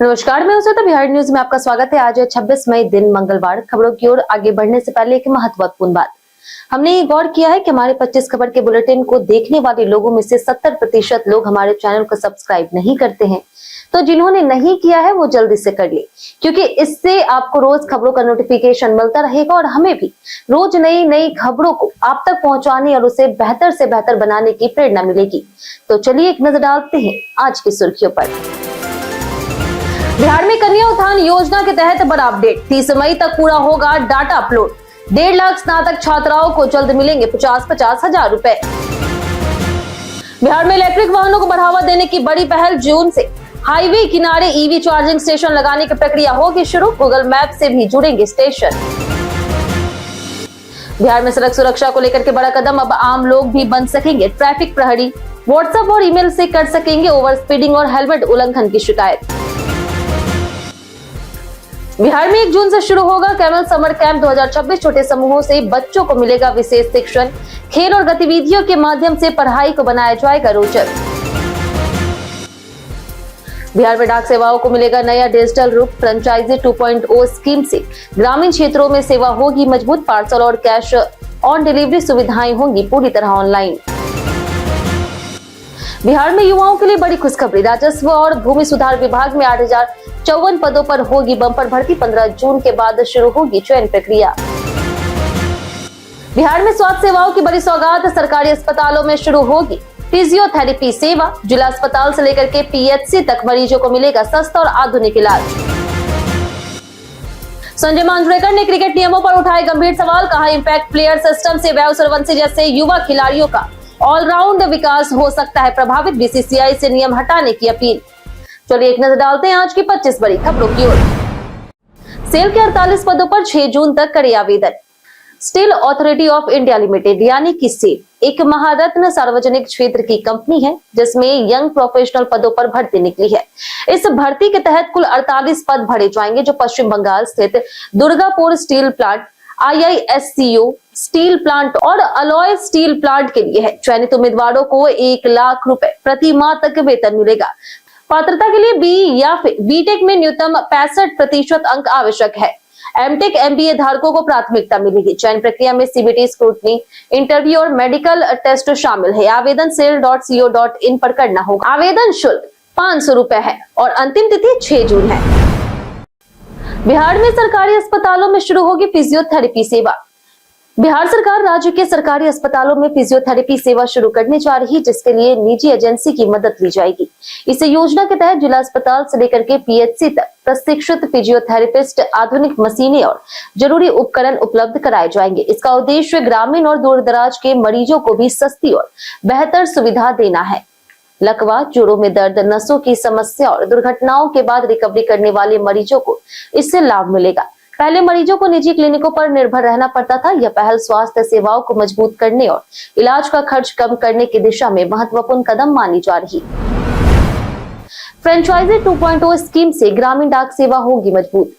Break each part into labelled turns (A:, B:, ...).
A: नमस्कार, मैं हूं बिहार न्यूज में आपका स्वागत है। आज है 26 मई दिन मंगलवार। खबरों की ओर आगे बढ़ने से पहले एक महत्वपूर्ण बात। हमने ये गौर किया है कि हमारे 25 खबर के बुलेटिन को देखने वाले लोगों में से 70% लोग हमारे चैनल को सब्सक्राइब नहीं करते हैं। तो जिन्होंने नहीं किया है वो जल्दी से कर ले, क्योंकि इससे आपको रोज खबरों का नोटिफिकेशन मिलता रहेगा और हमें भी रोज नई नई खबरों को आप तक पहुंचाने और उसे बेहतर से बेहतर बनाने की प्रेरणा मिलेगी। तो चलिए एक नजर डालते हैं आज की सुर्खियों पर। बिहार में कन्या उत्थान योजना के तहत बड़ा अपडेट। 30 मई तक पूरा होगा डाटा अपलोड। 1.5 लाख स्नातक छात्राओं को जल्द मिलेंगे 50-50 हजार रुपए। बिहार में इलेक्ट्रिक वाहनों को बढ़ावा देने की बड़ी पहल। जून से हाईवे किनारे ईवी चार्जिंग स्टेशन लगाने की प्रक्रिया होगी शुरू। गूगल मैप से भी जुड़ेंगे स्टेशन। बिहार में सड़क सुरक्षा को लेकर के बड़ा कदम। अब आम लोग भी बन सकेंगे ट्रैफिक प्रहरी। व्हाट्सएप और ईमेल से कर सकेंगे ओवर स्पीडिंग और हेलमेट उल्लंघन की शिकायत। बिहार में 1 जून से शुरू होगा कैमल समर कैंप 2026। छोटे समूहों से बच्चों को मिलेगा विशेष शिक्षण। खेल और गतिविधियों के माध्यम से पढ़ाई को बनाया जाएगा रोचक। बिहार में डाक सेवाओं को मिलेगा नया डिजिटल रूप। फ्रेंचाइजी 2.0 स्कीम से ग्रामीण क्षेत्रों में सेवा होगी मजबूत। पार्सल और कैश ऑन डिलीवरी सुविधाएं होंगी पूरी तरह ऑनलाइन। बिहार में युवाओं के लिए बड़ी खुशखबरी। राजस्व और भूमि सुधार विभाग में 8054 पदों पर होगी बम्पर भर्ती। 15 जून के बाद शुरू होगी चयन प्रक्रिया। बिहार में स्वास्थ्य सेवाओं की बड़ी सौगात। सरकारी अस्पतालों में शुरू होगी फिजियोथेरेपी सेवा। जिला अस्पताल से लेकर के पीएचसी तक मरीजों को मिलेगा सस्ता और आधुनिक इलाज। संजय मांजरेकर ने क्रिकेट नियमों पर उठाए गंभीर सवाल। कहा इंपैक्ट प्लेयर सिस्टम से वैभव सूर्यवंशी जैसे युवा खिलाड़ियों का ऑलराउंड विकास हो सकता है प्रभावित। बीसीसीआई से नियम हटाने की अपील। चलिए एक नजर डालते हैं आज की 25 बड़ी खबरों की ओर। सेल के 48 पदों पर 6 जून तक करे आवेदन। Steel authority of India limited यानी कि सेल एक महारत्न सार्वजनिक क्षेत्र की कंपनी है जिसमें यंग प्रोफेशनल पदों पर भर्ती निकली है। इस भर्ती के तहत कुल 48 पद भरे जाएंगे जो पश्चिम बंगाल स्थित Durgapur steel plant, IISCO steel plant और अलॉय स्टील प्लांट के लिए है। चयनित उम्मीदवारों को 1 लाख रुपए प्रति माह तक वेतन मिलेगा। पात्रता के लिए बी या फिर बीटेक में न्यूनतम 65% अंक आवश्यक है। एमटेक MBA धारकों को प्राथमिकता मिलेगी। चयन प्रक्रिया में CBT स्क्रूटनी, इंटरव्यू और मेडिकल टेस्ट शामिल है। आवेदन sale.co.in पर करना होगा। आवेदन शुल्क 500 रुपए है और अंतिम तिथि 6 जून है। बिहार में सरकारी अस्पतालों में शुरू होगी फिजियोथेरेपी सेवा। बिहार सरकार राज्य के सरकारी अस्पतालों में फिजियोथेरेपी सेवा शुरू करने जा रही है, जिसके लिए निजी एजेंसी की मदद ली जाएगी। इस योजना के तहत जिला अस्पताल से लेकर के पीएचसी तक प्रशिक्षित फिजियोथेरेपिस्ट, आधुनिक मशीनें और जरूरी उपकरण उपलब्ध कराए जाएंगे। इसका उद्देश्य ग्रामीण और दूर दराज के मरीजों को भी सस्ती और बेहतर सुविधा देना है। लकवा, जोड़ों में दर्द, नसों की समस्या और दुर्घटनाओं के बाद रिकवरी करने वाले मरीजों को इससे लाभ मिलेगा। पहले मरीजों को निजी क्लिनिकों पर निर्भर रहना पड़ता था। यह पहल स्वास्थ्य सेवाओं को मजबूत करने और इलाज का खर्च कम करने की दिशा में महत्वपूर्ण कदम मानी जा रही। फ्रेंचाइजी 2.0 स्कीम से ग्रामीण डाक सेवा होगी मजबूत।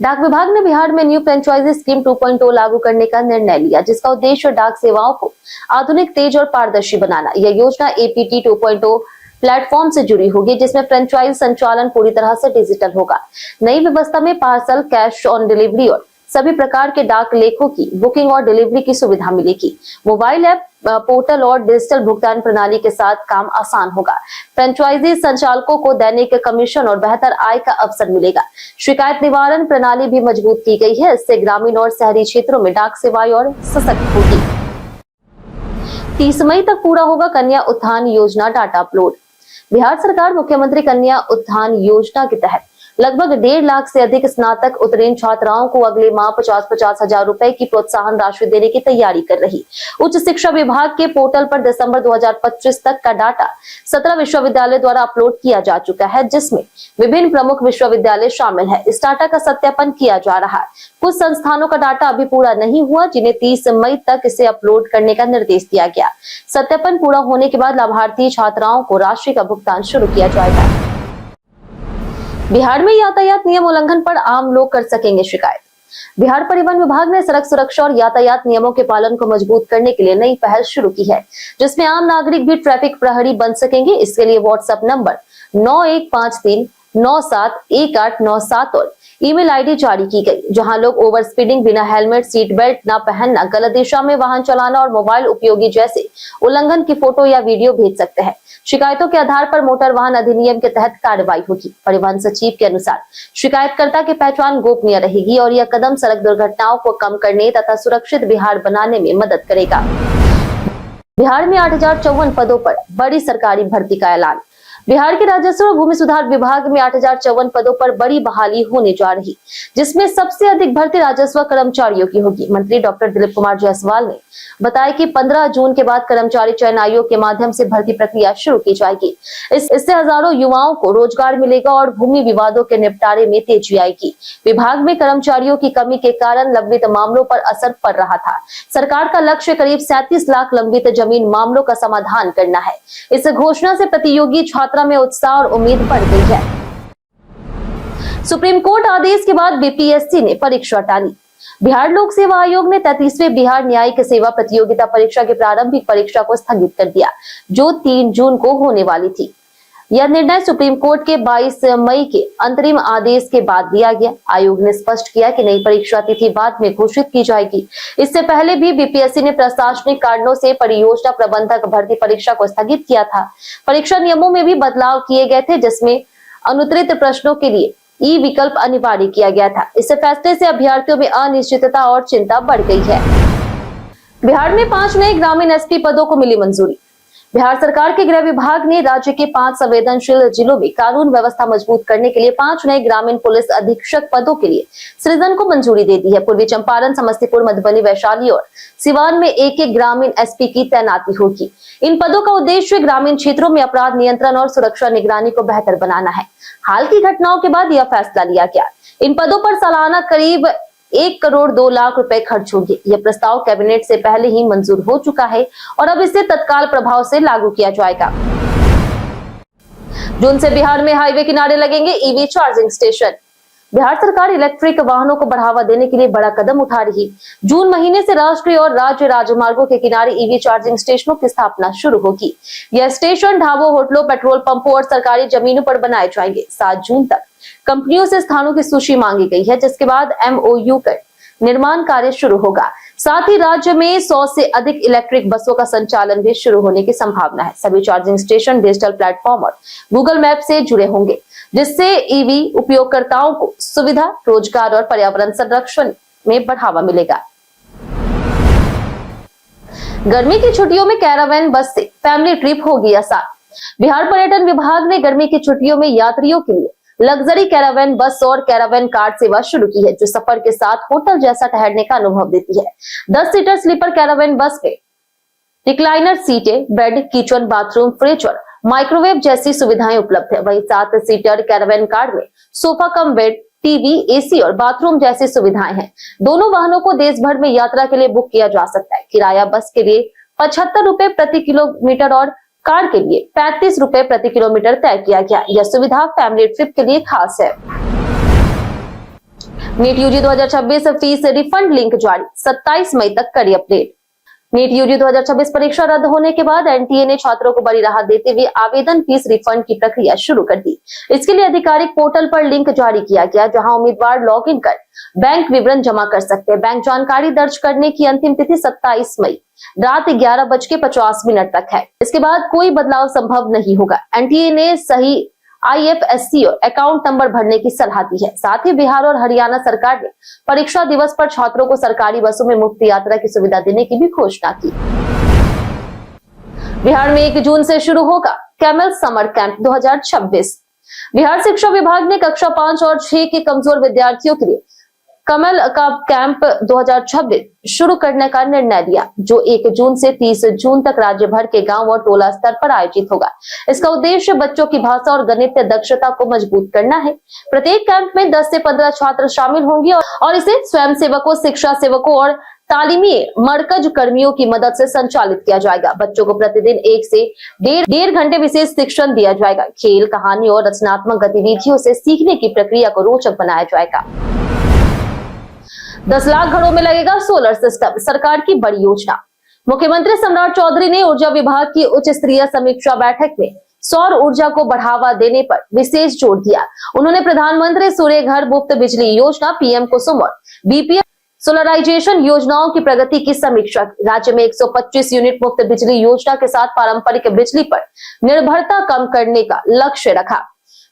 A: डाक विभाग ने बिहार में न्यू फ्रेंचाइजी स्कीम 2.0 लागू करने का निर्णय लिया, जिसका उद्देश्य डाक सेवाओं को आधुनिक, तेज और पारदर्शी बनाना। यह योजना APT 2.0 प्लेटफॉर्म से जुड़ी होगी, जिसमें फ्रेंचाइज संचालन पूरी तरह से डिजिटल होगा। नई व्यवस्था में पार्सल, कैश ऑन डिलीवरी और सभी प्रकार के डाक लेखों की बुकिंग और डिलीवरी की सुविधा मिलेगी। मोबाइल ऐप, पोर्टल और डिजिटल भुगतान प्रणाली के साथ काम आसान होगा। फ्रेंचाइजी संचालकों को दैनिक कमीशन और बेहतर आय का अवसर मिलेगा। शिकायत निवारण प्रणाली भी मजबूत की गई है। इससे ग्रामीण और शहरी क्षेत्रों में डाक सेवाएं और सशक्त होगी। 30 मई तक पूरा होगा कन्या उत्थान योजना डाटा अपलोड। बिहार सरकार मुख्यमंत्री कन्या उत्थान योजना के तहत लगभग 1.5 लाख से अधिक स्नातक उत्तीर्ण छात्राओं को अगले माह 50-50 हजार रुपए की प्रोत्साहन राशि देने की तैयारी कर रही। उच्च शिक्षा विभाग के पोर्टल पर दिसंबर 2025 तक का डाटा 17 विश्वविद्यालय द्वारा अपलोड किया जा चुका है, जिसमें विभिन्न प्रमुख विश्वविद्यालय शामिल है। इस डाटा का सत्यापन किया जा रहा है। कुछ संस्थानों का डाटा अभी पूरा नहीं हुआ, जिन्हें 30 मई तक इसे अपलोड करने का निर्देश दिया गया। सत्यापन पूरा होने के बाद लाभार्थी छात्राओं को राशि का भुगतान शुरू किया जाएगा। बिहार में यातायात नियम उल्लंघन पर आम लोग कर सकेंगे शिकायत। बिहार परिवहन विभाग ने सड़क सुरक्षा और यातायात नियमों के पालन को मजबूत करने के लिए नई पहल शुरू की है, जिसमें आम नागरिक भी ट्रैफिक प्रहरी बन सकेंगे। इसके लिए व्हाट्सएप नंबर 9153 971897 और ईमेल आईडी जारी की गई, जहां लोग ओवर स्पीडिंग, बिना हेलमेट, सीट बेल्ट न पहनना, गलत दिशा में वाहन चलाना और मोबाइल उपयोगी जैसे उल्लंघन की फोटो या वीडियो भेज सकते हैं। शिकायतों के आधार पर मोटर वाहन अधिनियम के तहत कार्रवाई होगी। परिवहन सचिव के अनुसार शिकायतकर्ता की पहचान गोपनीय रहेगी और यह कदम सड़क दुर्घटनाओं को कम करने तथा सुरक्षित बिहार बनाने में मदद करेगा। बिहार में 8054 पदों पर बड़ी सरकारी भर्ती का ऐलान। बिहार के राजस्व और भूमि सुधार विभाग में 8054 पदों पर बड़ी बहाली होने जा रही, जिसमें सबसे अधिक भर्ती राजस्व कर्मचारियों की होगी। मंत्री डॉक्टर दिलीप कुमार जायसवाल ने बताया कि 15 जून के बाद कर्मचारी चयन आयोग के माध्यम से भर्ती प्रक्रिया शुरू की जाएगी। इससे हजारों युवाओं को रोजगार मिलेगा और भूमि विवादों के निपटारे में तेजी आएगी। विभाग में कर्मचारियों की कमी के कारण लंबित मामलों पर असर पड़ रहा था। सरकार का लक्ष्य करीब 37 लाख लंबित जमीन मामलों का समाधान करना है। इस घोषणा से प्रतियोगी छात्रा में उत्साह और उम्मीद बढ़ गई है। सुप्रीम कोर्ट आदेश के बाद बीपीएससी ने परीक्षा टाली। बिहार लोक सेवा आयोग ने 33वें बिहार न्यायिक सेवा प्रतियोगिता परीक्षा की प्रारंभिक परीक्षा को स्थगित कर दिया, जो 3 जून को होने वाली थी। यह निर्णय सुप्रीम कोर्ट के 22 मई के अंतरिम आदेश के बाद दिया गया। आयोग ने स्पष्ट किया कि नई परीक्षा तिथि बाद में घोषित की जाएगी। इससे पहले भी बीपीएससी ने प्रशासनिक कारणों से परियोजना प्रबंधक भर्ती परीक्षा को स्थगित किया था। परीक्षा नियमों में भी बदलाव किए गए थे, जिसमें अनुत्तरित प्रश्नों के लिए ई विकल्प अनिवार्य किया गया था। इस फैसले से अभ्यर्थियों में अनिश्चितता और चिंता बढ़ गई है। बिहार में 5 नए ग्रामीण एसपी पदों को मिली मंजूरी। बिहार सरकार के गृह विभाग ने राज्य के 5 संवेदनशील जिलों में कानून व्यवस्था मजबूत करने के लिए 5 नए ग्रामीण पुलिस अधीक्षक पदों के लिए सृजन को मंजूरी दे दी है। पूर्वी चंपारण, समस्तीपुर, मधुबनी, वैशाली और सिवान में एक ग्रामीण एसपी की तैनाती होगी। इन पदों का उद्देश्य ग्रामीण क्षेत्रों में अपराध नियंत्रण और सुरक्षा निगरानी को बेहतर बनाना है। हाल की घटनाओं के बाद यह फैसला लिया गया। इन पदों पर सालाना करीब 1 करोड़ 2 लाख रुपए खर्च होंगे। यह प्रस्ताव कैबिनेट से पहले ही मंजूर हो चुका है और अब इसे तत्काल प्रभाव से लागू किया जाएगा। जून से बिहार में हाईवे किनारे लगेंगे ईवी चार्जिंग स्टेशन। बिहार सरकार इलेक्ट्रिक वाहनों को बढ़ावा देने के लिए बड़ा कदम उठा रही। जून महीने से राष्ट्रीय और राज्य राजमार्गों के किनारे ईवी चार्जिंग स्टेशनों की स्थापना शुरू होगी। यह स्टेशन ढाबों, होटलों, पेट्रोल पंपों और सरकारी जमीनों पर बनाए जाएंगे। 7 जून तक कंपनियों से स्थानों की सूची मांगी गई है, जिसके बाद MOU कर निर्माण कार्य शुरू होगा। साथ ही राज्य में 100 से अधिक इलेक्ट्रिक बसों का संचालन भी शुरू होने की संभावना है। सभी चार्जिंग स्टेशन डिजिटल प्लेटफॉर्म और गूगल मैप से जुड़े होंगे, जिससे ईवी उपयोगकर्ताओं को सुविधा, रोजगार और पर्यावरण संरक्षण में बढ़ावा मिलेगा। गर्मी की छुट्टियों में कैरावैन बस से फैमिली ट्रिप होगी आसान। बिहार पर्यटन विभाग ने गर्मी की छुट्टियों में यात्रियों के लिए लग्जरी कैरावैन बस और कैरावैन कार सेवा शुरू की है, जो सफर के साथ होटल जैसा ठहरने का अनुभव देती है। 10 सीटर स्लीपर कैरावैन बस में रिक्लाइनर सीटें, बेड, किचन, बाथरूम, फ्रिज और माइक्रोवेव जैसी सुविधाएं उपलब्ध है। वहीं 7 सीटर कैरावैन कार में sofa cum bed, TV, AC और बाथरूम जैसी सुविधाएं हैं। दोनों वाहनों को देश भर में यात्रा के लिए बुक किया जा सकता है। किराया बस के लिए 75 रुपए प्रति किलोमीटर और कार के लिए 35 रुपए प्रति किलोमीटर तय किया गया। यह सुविधा फैमिली ट्रिप के लिए खास है। NEET UG 2026 fee refund link जारी, 27 मई तक करी अपडेट। नीट यूजी 2026 परीक्षा रद्द होने के बाद एनटीए ने छात्रों को बड़ी राहत देते हुए आवेदन फीस रिफंड की प्रक्रिया शुरू कर दी। इसके लिए आधिकारिक पोर्टल पर लिंक जारी किया गया, जहां उम्मीदवार लॉग इन कर बैंक विवरण जमा कर सकते हैं। बैंक जानकारी दर्ज करने की अंतिम तिथि 27 मई रात 11:50 तक है। इसके बाद कोई बदलाव संभव नहीं होगा। एनटीए ने सही IFSC और अकाउंट नंबर भरने की सलाह दी है। साथ ही बिहार और हरियाणा सरकार ने परीक्षा दिवस पर छात्रों को सरकारी बसों में मुफ्त यात्रा की सुविधा देने की भी घोषणा की। बिहार में 1 जून से शुरू होगा कैमल समर कैंप 2026। बिहार शिक्षा विभाग ने कक्षा 5 और 6 के कमजोर विद्यार्थियों के लिए कमल का कैंप 2026 शुरू करने का निर्णय लिया, जो 1 जून से 30 जून तक राज्य भर के गांव और टोला स्तर पर आयोजित होगा। इसका उद्देश्य बच्चों की भाषा और गणित दक्षता को मजबूत करना है। प्रत्येक कैंप में 10 से 15 छात्र शामिल होंगे और इसे स्वयं सेवकों, शिक्षा सेवकों और तालीमी मरकज कर्मियों की मदद से संचालित किया जाएगा। बच्चों को प्रतिदिन 1 से 1.5 घंटे विशेष शिक्षण दिया जाएगा। खेल, कहानी और रचनात्मक गतिविधियों से सीखने की प्रक्रिया को रोचक बनाया जाएगा। 10 लाख घरों में लगेगा सोलर सिस्टम, सरकार की बड़ी योजना। मुख्यमंत्री सम्राट चौधरी ने ऊर्जा विभाग की उच्च स्तरीय समीक्षा बैठक में सौर ऊर्जा को बढ़ावा देने पर विशेष जोर दिया। उन्होंने प्रधानमंत्री सूर्य घर मुफ्त बिजली योजना, पीएम कुसुम और बीपीएम सोलराइजेशन योजनाओं की प्रगति की समीक्षा की। राज्य में 125 यूनिट मुफ्त बिजली योजना के साथ पारंपरिक बिजली पर निर्भरता कम करने का लक्ष्य रखा।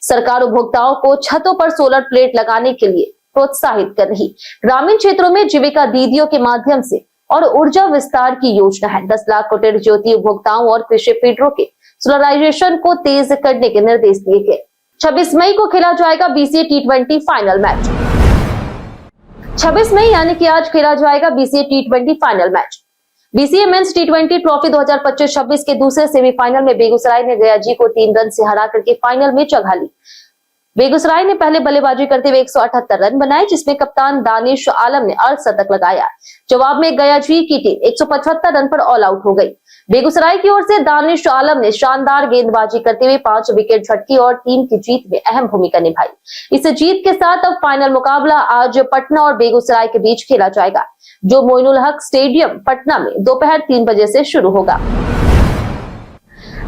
A: सरकार उपभोक्ताओं को छतों पर सोलर प्लेट लगाने के लिए प्रोत्साहित कर रही। ग्रामीण क्षेत्रों में जीविका दीदियों के माध्यम से और ऊर्जा विस्तार की योजना है। 10 लाख कुटीर ज्योति उपभोक्ताओं और कृषि फीडरों के सोलराइजेशन को तेज करने के निर्देश दिए गए। 26 मई को खेला जाएगा बीसीए T20 फाइनल मैच। 26 मई यानी कि आज खेला जाएगा BCA T20 final match. BCA men's T20 trophy 2025-26 के दूसरे सेमीफाइनल में बेगूसराय ने गयाजी को 3 रन से हरा करके फाइनल में जगह ली। बेगूसराय ने पहले बल्लेबाजी करते हुए 178 रन बनाए, जिसमें कप्तान दानिश आलम ने अर्धशतक लगाया। जवाब में गयाजी की टीम 175 रन पर ऑल आउट हो गई। बेगूसराय की ओर से दानिश आलम ने शानदार गेंदबाजी करते हुए 5 विकेट झटकी और टीम की जीत में अहम भूमिका निभाई। इस जीत के साथ अब फाइनल मुकाबला आज पटना और बेगूसराय के बीच खेला जाएगा, जो मोइनुल हक स्टेडियम पटना में दोपहर 3 बजे से शुरू होगा।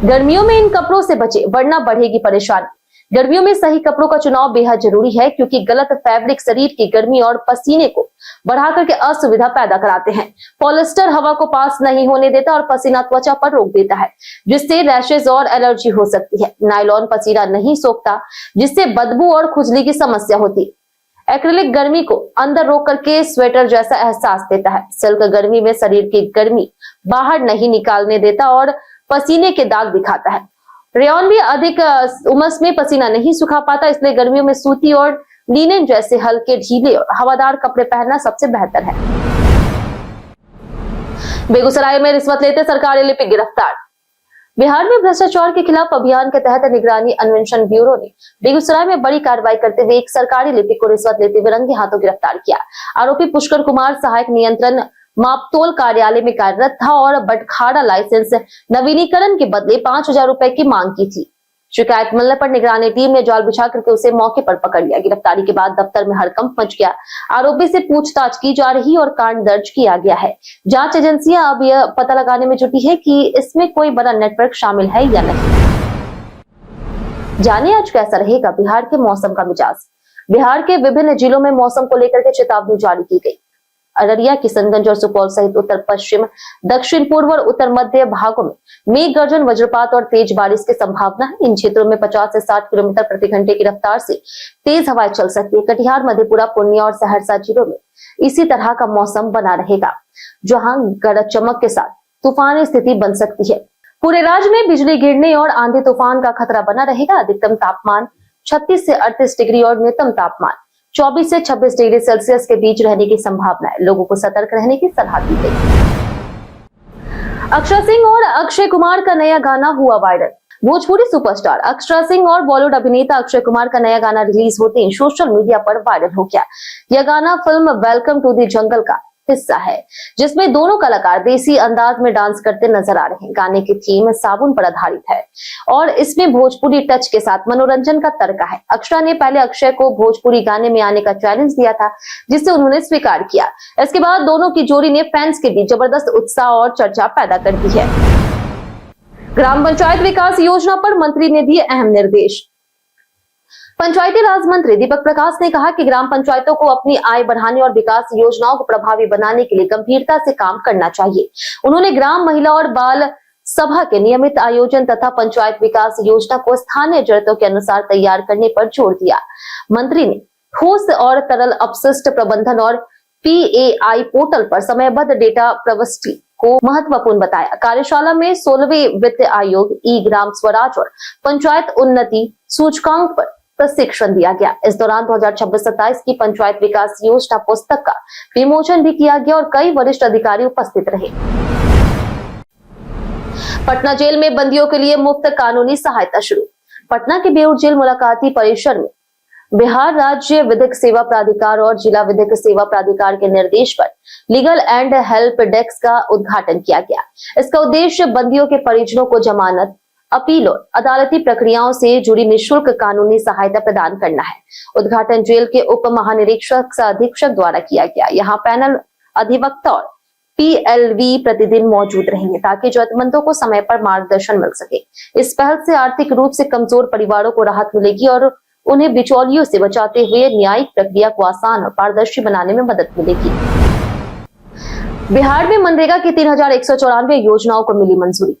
A: गर्मियों में इन कपड़ों से बचे वरना बढ़ेगी परेशानी। गर्मियों में सही कपड़ों का चुनाव बेहद जरूरी है, क्योंकि गलत फैब्रिक शरीर की गर्मी और पसीने को बढ़ा करके असुविधा पैदा कराते हैं। पॉलिस्टर हवा को पास नहीं होने देता और पसीना त्वचा पर रोक देता है, जिससे रैशेज और एलर्जी हो सकती है। नायलॉन पसीना नहीं सोखता, जिससे बदबू और खुजली की समस्या होती है। एक्रिलिक गर्मी को अंदर रोक करके स्वेटर जैसा एहसास देता है। सिल्क गर्मी में शरीर की गर्मी बाहर नहीं निकालने देता और पसीने के दाग दिखाता है। रेयॉन भी अधिक उमस में पसीना नहीं सुखा पाता, इसलिए गर्मियों में सूती और लिनेन जैसे हल्के, ढीले और हवादार कपड़े पहनना सबसे बेहतर है। बेगूसराय में रिश्वत लेते सरकारी लिपिक गिरफ्तार। बिहार में भ्रष्टाचार के खिलाफ अभियान के तहत निगरानी अन्वेषण ब्यूरो ने बेगूसराय में बड़ी कार्रवाई करते हुए एक सरकारी लिपिक को रिश्वत लेते हुए रंगे हाथों गिरफ्तार किया। आरोपी पुष्कर कुमार सहायक नियंत्रण मापतोल कार्यालय में कार्यरत था और बटखाड़ा लाइसेंस नवीनीकरण के बदले 5,000 रुपए की मांग की थी। शिकायत मिलने पर निगरानी टीम ने जाल बिछा करके उसे मौके पर पकड़ लिया। गिरफ्तारी के बाद दफ्तर में हड़कंप मच गया। आरोपी से पूछताछ की जा रही और कांड दर्ज किया गया है। जांच एजेंसियां अब यह पता लगाने में जुटी है कि इसमें कोई बड़ा नेटवर्क शामिल है या नहीं। जानिए आज कैसा रहेगा बिहार के मौसम का मिजाज। बिहार के विभिन्न जिलों में मौसम को लेकर के चेतावनी जारी की गई। अररिया, किशनगंज और सुपौल सहित उत्तर पश्चिम, दक्षिण पूर्व और उत्तर मध्य भागों में मेघ गर्जन, वज्रपात और तेज बारिश की संभावना है। इन क्षेत्रों में 50 से 60 किलोमीटर प्रति घंटे की रफ्तार से तेज हवाएं चल सकती है। कटिहार, मधेपुरा, पूर्णिया और सहरसा जिलों में इसी तरह का मौसम बना रहेगा, जहां गरज चमक के साथ तूफानी स्थिति बन सकती है। पूरे राज्य में बिजली गिरने और आंधी तूफान का खतरा बना रहेगा। अधिकतम तापमान 36 से 38 डिग्री और न्यूनतम तापमान 24 से 26 डिग्री सेल्सियस के बीच रहने की संभावना है। लोगों को सतर्क रहने की सलाह दी गई। अक्षरा सिंह और अक्षय कुमार का नया गाना हुआ वायरल। भोजपुरी सुपरस्टार अक्षरा सिंह और बॉलीवुड अभिनेता अक्षय कुमार का नया गाना रिलीज होते ही सोशल मीडिया पर वायरल हो गया। यह गाना film welcome to the jungle का हिस्सा है, जिसमें दोनों कलाकार देसी अंदाज में डांस करते नजर आ रहे हैं। गाने की थीम साबुन पर आधारित है और इसमें भोजपुरी टच के साथ मनोरंजन का तड़का है। अक्षरा ने पहले अक्षय को भोजपुरी गाने में आने का चैलेंज दिया था, जिसे उन्होंने स्वीकार किया। इसके बाद दोनों की जोड़ी ने फैंस के बीच जबरदस्त उत्साह और चर्चा पैदा कर दी है। ग्राम पंचायत विकास योजना पर मंत्री ने दिए अहम निर्देश। पंचायती राज मंत्री दीपक प्रकाश ने कहा कि ग्राम पंचायतों को अपनी आय बढ़ाने और विकास योजनाओं को प्रभावी बनाने के लिए गंभीरता से काम करना चाहिए। उन्होंने ग्राम, महिला और बाल सभा के नियमित आयोजन तथा पंचायत विकास योजना को स्थानीय जरूरतों के अनुसार तैयार करने पर जोर दिया। मंत्री ने ठोस और तरल अपशिष्ट प्रबंधन और PAI पोर्टल पर समयबद्ध डेटा प्रविष्टि को महत्वपूर्ण बताया। कार्यशाला में 16वें वित्त आयोग, ई ग्राम स्वराज और पंचायत उन्नति सूचकांक पर प्रशिक्षण दिया गया। इस दौरान 2026-27 की पंचायत विकास योजना पुस्तक का विमोचन भी किया गया और कई वरिष्ठ अधिकारी उपस्थित रहे। पटना जेल में बंदियों के लिए मुफ्त कानूनी सहायता शुरू। पटना के बेऊर जेल मुलाकाती परिसर में बिहार राज्य विधिक सेवा प्राधिकार और जिला विधिक सेवा प्राधिकार के निर्देश पर लीगल एंड हेल्प डेस्क का उद्घाटन किया गया। इसका उद्देश्य बंदियों के परिजनों को जमानत, अपील और अदालती प्रक्रियाओं से जुड़ी निःशुल्क कानूनी सहायता प्रदान करना है। उद्घाटन जेल के उप महानिरीक्षक सह अधीक्षक द्वारा किया गया। यहाँ पैनल अधिवक्ता और PLV प्रतिदिन मौजूद रहेंगे ताकि जरूरतमंदों को समय पर मार्गदर्शन मिल सके। इस पहल से आर्थिक रूप से कमजोर परिवारों को राहत मिलेगी और उन्हें बिचौलियों से बचाते हुए न्यायिक प्रक्रिया को आसान और पारदर्शी बनाने में मदद मिलेगी। बिहार में मनरेगा की 3194 योजनाओं को मिली मंजूरी।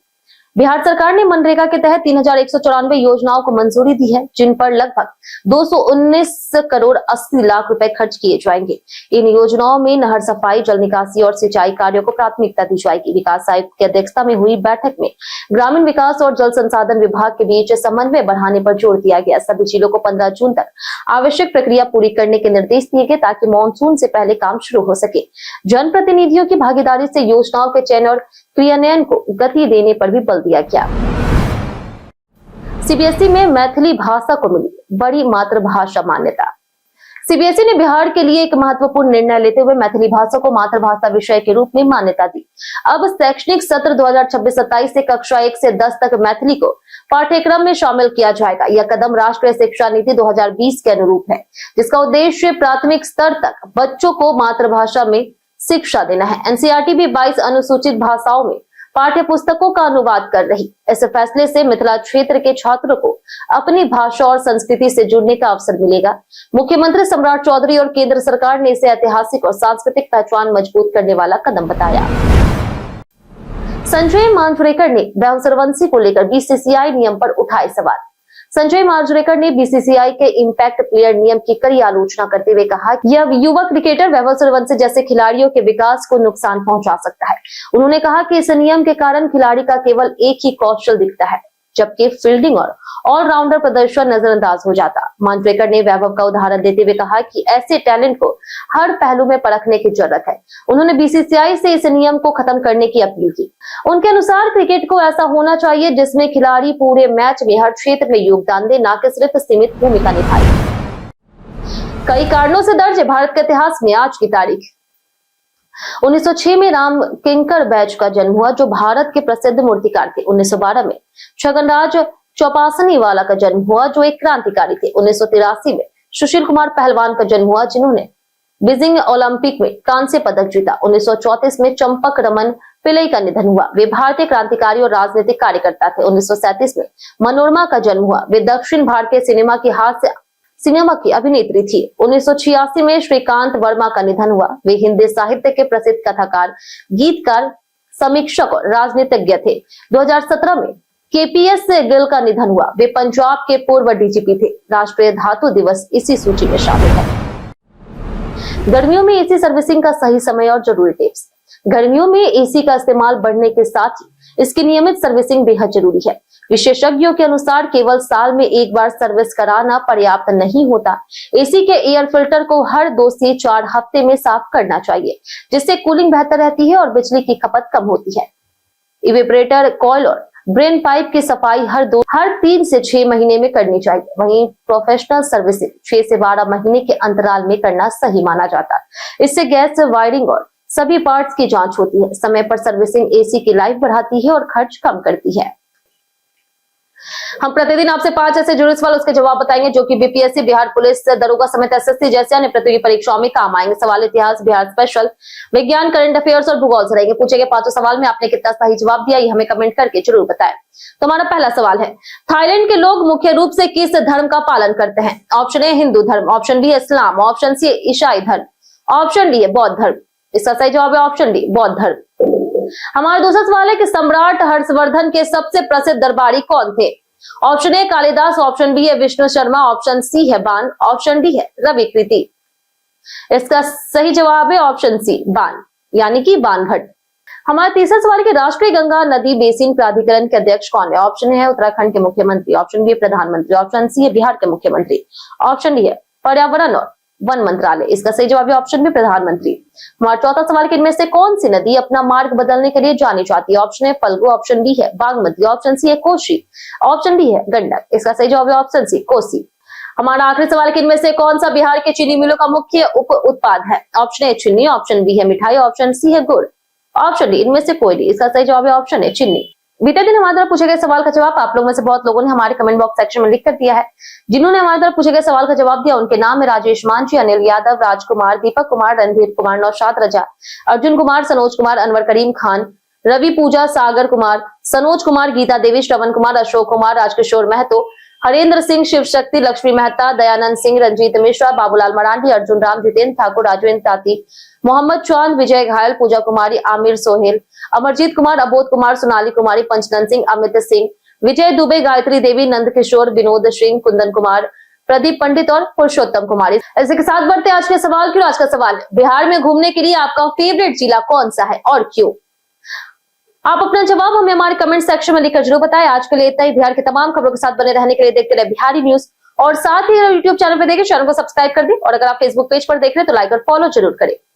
A: बिहार सरकार ने मनरेगा के तहत 3194 योजनाओं को मंजूरी दी है, जिन पर लगभग 219 करोड़ 80 लाख रुपए खर्च किए जाएंगे। इन योजनाओं में नहर सफाई, जल निकासी और सिंचाई कार्यों को प्राथमिकता दी जाएगी। विकास आयुक्त की अध्यक्षता में हुई बैठक में ग्रामीण विकास और जल संसाधन विभाग के बीच समन्वय बढ़ाने पर जोर दिया गया। सभी जिलों को 15 जून तक आवश्यक प्रक्रिया पूरी करने के निर्देश दिए गए ताकि मानसून से पहले काम शुरू हो सके। जनप्रतिनिधियों की भागीदारी से योजनाओं के चयन और क्रियान्वयन को गति देने पर भी बल दिया गया। सीबीएसई में मैथिली भाषा को मिली बड़ी मातृभाषा मान्यता। सीबीएसई ने बिहार के लिए एक महत्वपूर्ण निर्णय लेते हुए मैथिली भाषा को मातृभाषा विषय के रूप में मान्यता दी। अब शैक्षणिक सत्र 2026-27 से कक्षा 1 से 10 तक मैथिली को पाठ्यक्रम में शामिल किया जाएगा। यह कदम राष्ट्रीय शिक्षा नीति 2020 के अनुरूप है, जिसका उद्देश्य प्राथमिक स्तर तक बच्चों को मातृभाषा में शिक्षा देना है। एनसीईआरटी भी 22 अनुसूचित भाषाओं में पाठ्य पुस्तकों का अनुवाद कर रही। इस फैसले से मिथिला क्षेत्र के छात्रों को अपनी भाषा और संस्कृति से जुड़ने का अवसर मिलेगा। मुख्यमंत्री सम्राट चौधरी और केंद्र सरकार ने इसे ऐतिहासिक और सांस्कृतिक पहचान मजबूत करने वाला कदम बताया। संजय मांजरेकर ने वैभव सूर्यवंशी को लेकर बीसीसीआई नियम पर उठाए सवाल। संजय मांजरेकर ने बीसीसीआई के इंपैक्ट प्लेयर नियम की कड़ी आलोचना करते हुए कहा कि यह युवा क्रिकेटर वैभव सूर्यवंशी जैसे खिलाड़ियों के विकास को नुकसान पहुंचा सकता है। उन्होंने कहा कि इस नियम के कारण खिलाड़ी का केवल एक ही कौशल दिखता है, जबकि फील्डिंग और ऑलराउंडर प्रदर्शन नजरअंदाज हो जाता। मांजरेकर ने वैभव का उदाहरण देते हुए कहा कि ऐसे टैलेंट को हर पहलू में परखने की जरूरत है। उन्होंने बीसीसीआई से इस नियम को खत्म करने की अपील की। उनके अनुसार क्रिकेट को ऐसा होना चाहिए जिसमें खिलाड़ी पूरे मैच में हर क्षेत्र में योगदान दे, न कि सिर्फ सीमित भूमिका निभाए। कई कारणों से दर्ज है भारत के इतिहास में आज की तारीख। 1906 में राम किंकर बैज का जन्म हुआ, जो भारत के प्रसिद्ध मूर्तिकार थे। 1912 में छगनराज चौपासनी वाला का जन्म हुआ, जो एक क्रांतिकारी थे। 1983 में सुशील कुमार पहलवान का जन्म हुआ, जिन्होंने बीजिंग ओलंपिक में कांस्य पदक जीता। 1934 में चंपक रमन पिल्लई का निधन हुआ। वे भारतीय क्रांतिकारी और राजनीतिक कार्यकर्ता थे। 1937 में मनोरमा का जन्म हुआ। वे दक्षिण भारतीय सिनेमा की अभिनेत्री थी। 1986 में श्रीकांत वर्मा का निधन हुआ। वे हिंदी साहित्य के प्रसिद्ध कथाकार, गीतकार, समीक्षक और राजनीतिज्ञ थे। 2017 में केपीएस गिल का निधन हुआ। वे पंजाब के पूर्व डीजीपी थे। राष्ट्रीय धातु दिवस इसी सूची में शामिल है। गर्मियों में एसी सर्विसिंग का सही समय और जरूरी टिप्स। गर्मियों में एसी का इस्तेमाल बढ़ने के साथ ही इसकी नियमित सर्विसिंग बेहद जरूरी है। विशेषज्ञों के अनुसार केवल साल में एक बार सर्विस कराना पर्याप्त नहीं होता। एसी के एयर फिल्टर को हर 2 से 4 हफ्ते में साफ करना चाहिए, जिससे कूलिंग बेहतर रहती है और बिजली की खपत कम होती है। इवेपरेटर, कॉइल और ड्रेन पाइप की सफाई हर 3 से 6 महीने में करनी चाहिए। वहीं प्रोफेशनल सर्विसिंग 6 से 12 महीने के अंतराल में करना सही माना जाता है। इससे गैस, वायरिंग और सभी पार्ट्स की जांच होती है। समय पर सर्विसिंग एसी की लाइफ बढ़ाती है और खर्च कम करती है। हम प्रतिदिन आपसे 5 ऐसे जुड़े सवाल उसके जवाब बताएंगे जो कि बीपीएससी, बिहार पुलिस, दरोगा समेत एसएससी जैसे अन्य प्रतियोगी परीक्षाओं में काम आएंगे। सवाल इतिहास, बिहार स्पेशल, विज्ञान, करंट अफेयर्स और भूगोल से रहेंगे। पूछे गए 5 सवाल में आपने कितना सही जवाब दिया, ये हमें कमेंट करके जरूर बताएं। तो हमारा पहला सवाल है, थाईलैंड के लोग मुख्य रूप से किस धर्म का पालन करते हैं? ऑप्शन ए हिंदू धर्म, ऑप्शन बी इस्लाम, ऑप्शन सी ईसाई धर्म, ऑप्शन डी है बौद्ध धर्म। इसका सही जवाब है ऑप्शन डी, बौद्ध धर्म। हमारा दूसरा सवाल है कि सम्राट हर्षवर्धन के सबसे प्रसिद्ध दरबारी कौन थे? Option A Kalidas, option B है विष्णु शर्मा, ऑप्शन सी है बाण, ऑप्शन डी है रवि कृति। इसका सही जवाब है ऑप्शन सी, बाण, यानी कि बाणभट्ट। हमारा तीसरा सवाल है कि राष्ट्रीय गंगा नदी बेसिन प्राधिकरण के अध्यक्ष कौन है? ऑप्शन है उत्तराखंड के मुख्यमंत्री, ऑप्शन बी है प्रधानमंत्री, ऑप्शन सी है बिहार के मुख्यमंत्री, ऑप्शन डी है पर्यावरण और वन मंत्रालय। इसका सही जवाब है ऑप्शन बी प्रधानमंत्री। हमारा चौथा सवाल कि इनमें से कौन सी नदी अपना मार्ग बदलने के लिए जानी जाती है? ऑप्शन है फल्गु, ऑप्शन बी है बागमती, ऑप्शन सी है कोसी, ऑप्शन डी है गंडक। इसका सही जवाब है ऑप्शन सी, कोसी। हमारा आखिरी सवाल कि इनमें से कौन सा बिहार के चीनी मिलों का मुख्य उप उत्पाद है? ऑप्शन ए चीनी, ऑप्शन बी है मिठाई, ऑप्शन सी है गुड़, ऑप्शन डी इनमें से कोई नहीं। इसका सही जवाब है ऑप्शन ए चीनी। बीते दिन हमारे द्वारा पूछे गए सवाल का जवाब आप लोगों में से बहुत लोगों ने हमारे कमेंट बॉक्स सेक्शन में लिख कर दिया है। जिन्होंने हमारे द्वारा पूछे गए सवाल का जवाब दिया उनके नाम है राजेश मांझी, अनिल यादव, राजकुमार, दीपक कुमार, रणधीर कुमार, नौशाद रजा, अर्जुन कुमार, सनोज कुमार, अनवर करीम खान, रवि पूजा, सागर कुमार, सनोज कुमार, गीता देवी, श्रवण कुमार, अशोक कुमार, राजकिशोर महतो, हरेंद्र सिंह, शिव शक्ति, लक्ष्मी मेहता, दयानंद सिंह, रंजीत मिश्रा, बाबूलाल मरांडी, अर्जुन राम, जितेंद्र ठाकुर, राजवेंद्र ताती, मोहम्मद चांद, विजय घायल, पूजा कुमारी, आमिर सोहेल, अमरजीत कुमार, अबोध कुमार, सोनाली कुमारी, पंचनंद सिंह, अमित सिंह, विजय दुबे, गायत्री देवी, नंद किशोर, विनोद सिंह, कुंदन कुमार, प्रदीप पंडित और पुरुषोत्तम कुमारी। इसी के साथ बढ़ते आज के सवाल की। आज का सवाल, बिहार में घूमने के लिए आपका फेवरेट जिला कौन सा है और क्यों? आप अपना जवाब हमें हमारे कमेंट सेक्शन में लिखकर जरूर बताएं। आज के लिए इतना ही। बिहार की तमाम खबरों के साथ बने रहने के लिए देखते रहे बिहारी न्यूज और साथ ही यूट्यूब चैनल पर देखें, चैनल को सब्सक्राइब कर दें और अगर आप फेसबुक पेज पर देख रहे हैं तो लाइक और फॉलो जरूर करें।